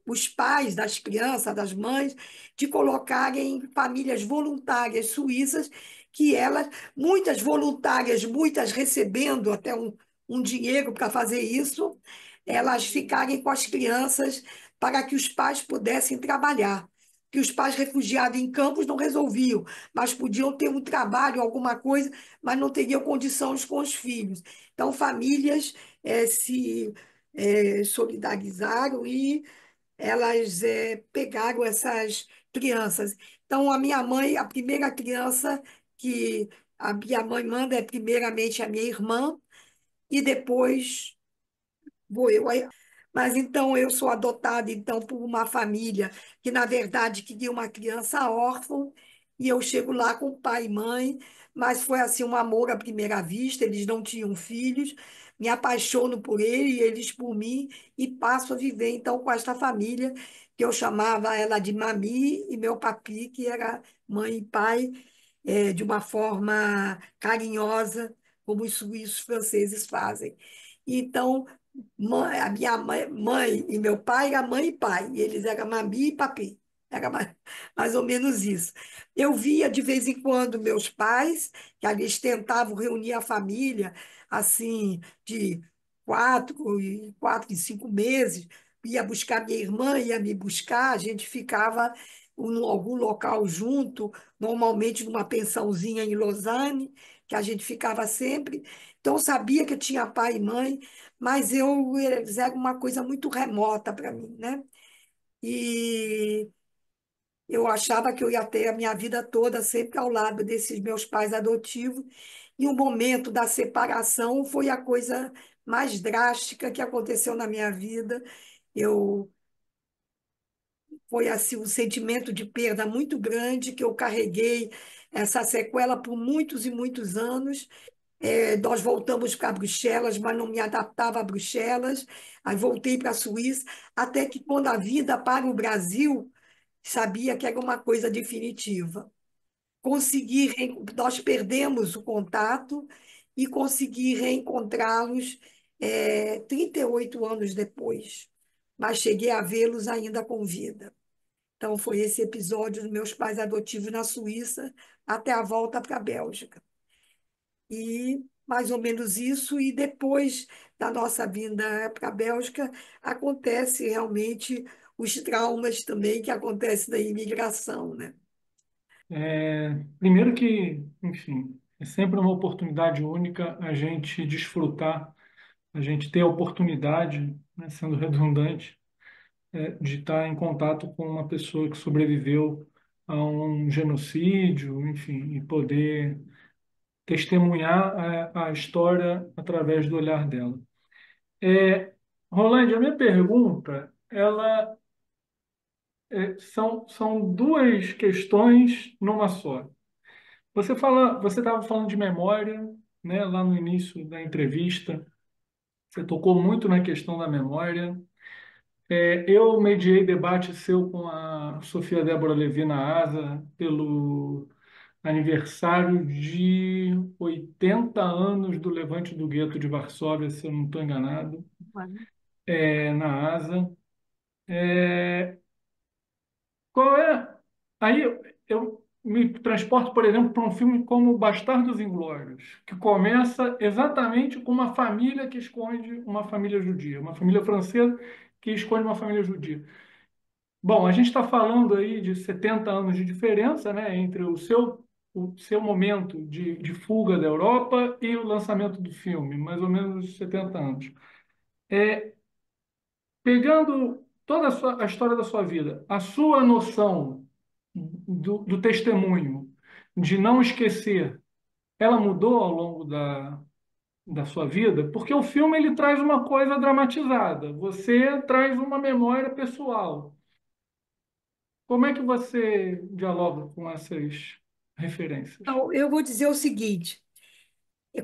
os pais das crianças, das mães, de colocarem famílias voluntárias suíças, que elas, muitas voluntárias, muitas recebendo até um dinheiro para fazer isso, elas ficarem com as crianças para que os pais pudessem trabalhar. Que os pais refugiados em campos não resolviam, mas podiam ter um trabalho, alguma coisa, mas não teriam condições com os filhos. Então, famílias se solidarizaram e elas pegaram essas crianças. Então, a minha mãe, a primeira criança que a minha mãe manda é primeiramente a minha irmã e depois vou eu. Mas então eu sou adotada então por uma família que na verdade queria uma criança órfã e eu chego lá com pai e mãe, mas foi assim um amor à primeira vista, eles não tinham filhos, me apaixono por ele e eles por mim e passo a viver então com esta família que eu chamava ela de Mami e meu papi, que era mãe e pai, de uma forma carinhosa, como os suíços franceses fazem. Então, a minha mãe e meu pai eram mãe e pai, e eles eram mami e papi. Era mais ou menos isso. Eu via de vez em quando meus pais, que eles tentavam reunir a família, assim, de 4 em 5 meses, ia buscar minha irmã, ia me buscar, a gente ficava em algum local junto, normalmente numa pensãozinha em Lausanne, que a gente ficava sempre. Então, eu sabia que eu tinha pai e mãe, mas eles eram uma coisa muito remota para mim, né? E eu achava que eu ia ter a minha vida toda sempre ao lado desses meus pais adotivos, e o momento da separação foi a coisa mais drástica que aconteceu na minha vida. Eu foi assim um sentimento de perda muito grande que eu carreguei essa sequela por muitos e muitos anos. Nós voltamos para Bruxelas, mas não me adaptava a Bruxelas. Aí voltei para a Suíça, até que quando a vida para o Brasil, sabia que era uma coisa definitiva. Nós perdemos o contato e consegui reencontrá-los 38 anos depois, mas cheguei a vê-los ainda com vida. Então, foi esse episódio dos meus pais adotivos na Suíça até a volta para a Bélgica. E mais ou menos isso, e depois da nossa vinda para a Bélgica, acontece realmente os traumas também que acontecem da imigração, né? Primeiro que, enfim, é sempre uma oportunidade única a gente desfrutar, a gente ter a oportunidade, né, sendo redundante, de estar em contato com uma pessoa que sobreviveu a um genocídio, enfim, e poder testemunhar a história através do olhar dela. Rolande, a minha pergunta, são duas questões numa só. Você estava falando de memória, né, lá no início da entrevista. Você tocou muito na questão da memória. Eu mediei debate seu com a Sofia Débora Levi na ASA pelo aniversário de 80 anos do Levante do Gueto de Varsóvia, se eu não estou enganado, na ASA. Qual é? Aí eu me transporto, por exemplo, para um filme como Bastardos Inglórios, que começa exatamente com uma família que esconde uma família judia, uma família francesa que esconde uma família judia. Bom, a gente está falando aí de 70 anos de diferença, né, entre o seu momento de fuga da Europa e o lançamento do filme, mais ou menos 70 anos. Pegando toda a história da sua vida, a sua noção do testemunho, de não esquecer, ela mudou ao longo da sua vida? Porque o filme ele traz uma coisa dramatizada, você traz uma memória pessoal. Como é que você dialoga com essas referências? Então, eu vou dizer o seguinte: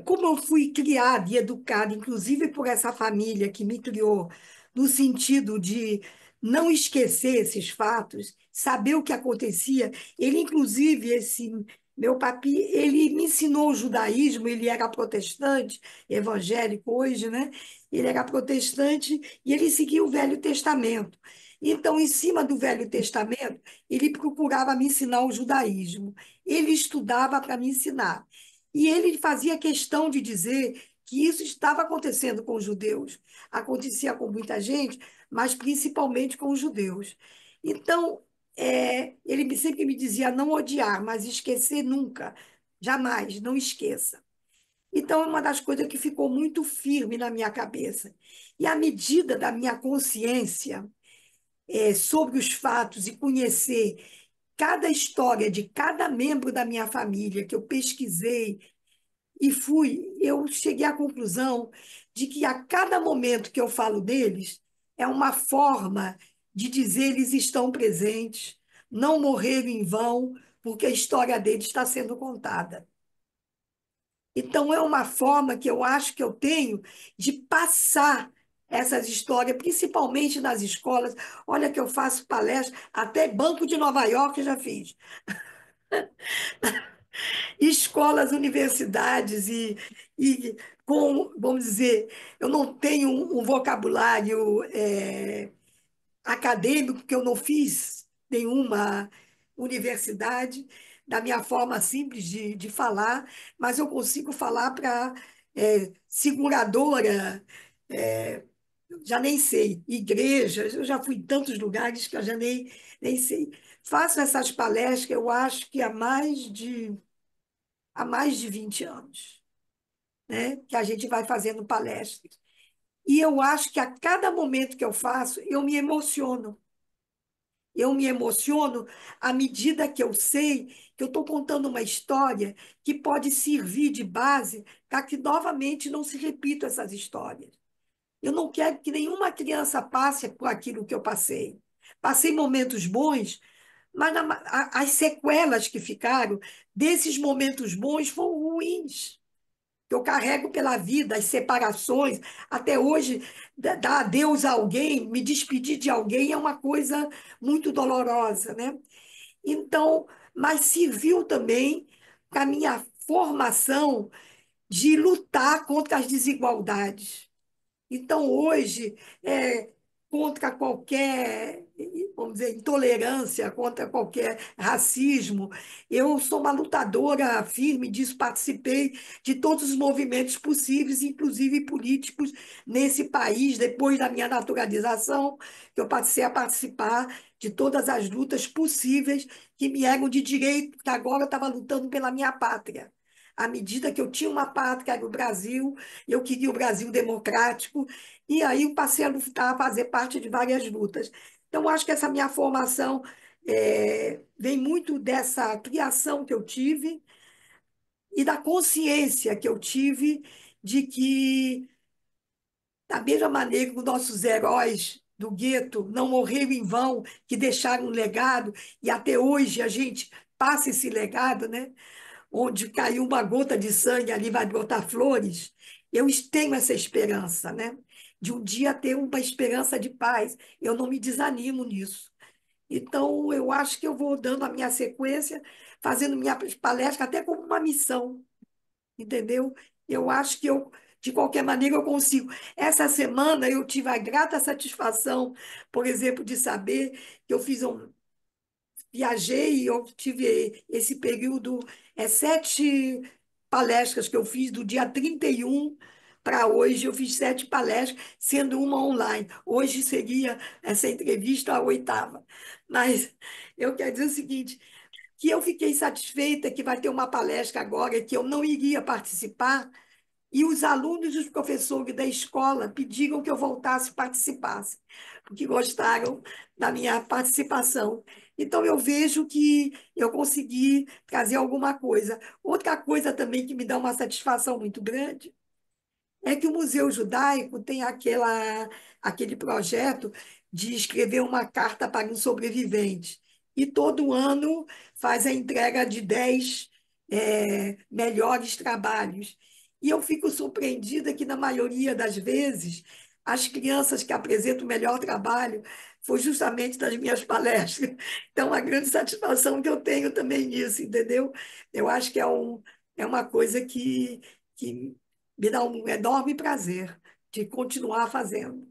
como eu fui criada e educada, inclusive por essa família que me criou, no sentido de não esquecer esses fatos, saber o que acontecia. Ele, inclusive, esse meu papi, ele me ensinou o judaísmo, ele era protestante, evangélico hoje, né? Ele era protestante e ele seguia o Velho Testamento. Então, em cima do Velho Testamento, ele procurava me ensinar o judaísmo. Ele estudava para me ensinar. E ele fazia questão de dizer que isso estava acontecendo com os judeus. Acontecia com muita gente, mas principalmente com os judeus. Então, ele sempre me dizia não odiar, mas esquecer nunca, jamais, não esqueça. Então, é uma das coisas que ficou muito firme na minha cabeça. E à medida da minha consciência sobre os fatos e conhecer cada história de cada membro da minha família que eu pesquisei, eu cheguei à conclusão de que a cada momento que eu falo deles é uma forma de dizer eles estão presentes, não morreram em vão, porque a história deles está sendo contada. Então, é uma forma que eu acho que eu tenho de passar essas histórias, principalmente nas escolas. Olha que eu faço palestra, até Banco de Nova York eu já fiz. Escolas, universidades vamos dizer, eu não tenho um vocabulário acadêmico, porque eu não fiz nenhuma universidade, da minha forma simples de falar, mas eu consigo falar para seguradora, é, já nem sei, igrejas, eu já fui em tantos lugares que eu já nem sei. Faço essas palestras, eu acho que há mais de 20 anos, né? Que a gente vai fazendo palestras. E eu acho que a cada momento que eu faço, eu me emociono. Eu me emociono à medida que eu sei que eu estou contando uma história que pode servir de base para que novamente não se repitam essas histórias. Eu não quero que nenhuma criança passe por aquilo que eu passei. Passei momentos bons, mas as sequelas que ficaram desses momentos bons foram ruins, que eu carrego pela vida, as separações. Até hoje, dar adeus a alguém, me despedir de alguém é uma coisa muito dolorosa, né? Então, mas serviu também para a minha formação de lutar contra as desigualdades. Então, hoje, contra qualquer, vamos dizer, intolerância, contra qualquer racismo, eu sou uma lutadora firme disso, participei de todos os movimentos possíveis, inclusive políticos, nesse país, depois da minha naturalização, que eu passei a participar de todas as lutas possíveis que me eram de direito, que agora eu estava lutando pela minha pátria. À medida que eu tinha uma pátria, era o Brasil, eu queria o Brasil democrático, e aí eu passei a lutar, a fazer parte de várias lutas. Então, acho que essa minha formação vem muito dessa criação que eu tive e da consciência que eu tive de que, da mesma maneira que os nossos heróis do gueto não morreram em vão, que deixaram um legado, e até hoje a gente passa esse legado, né? Onde caiu uma gota de sangue, ali vai brotar flores. Eu tenho essa esperança, né? De um dia ter uma esperança de paz. Eu não me desanimo nisso. Então, eu acho que eu vou dando a minha sequência, fazendo minha palestra até como uma missão, entendeu? Eu acho que eu, de qualquer maneira, eu consigo. Essa semana eu tive a grata satisfação, por exemplo, de saber que eu fiz viajei, eu tive esse período, 7 palestras que eu fiz do dia 31 para hoje, eu fiz 7 palestras, sendo uma online. Hoje seria essa entrevista a 8ª. Mas eu quero dizer o seguinte, que eu fiquei satisfeita que vai ter uma palestra agora que eu não iria participar, e os alunos e os professores da escola pediram que eu voltasse e participasse, porque gostaram da minha participação. Então, eu vejo que eu consegui trazer alguma coisa. Outra coisa também que me dá uma satisfação muito grande é que o Museu Judaico tem aquele projeto de escrever uma carta para um sobrevivente. E todo ano faz a entrega de 10 melhores trabalhos. E eu fico surpreendida que, na maioria das vezes, as crianças que apresentam o melhor trabalho foi justamente das minhas palestras. Então, uma grande satisfação que eu tenho também nisso, entendeu? Eu acho que é uma coisa que me dá um enorme prazer de continuar fazendo.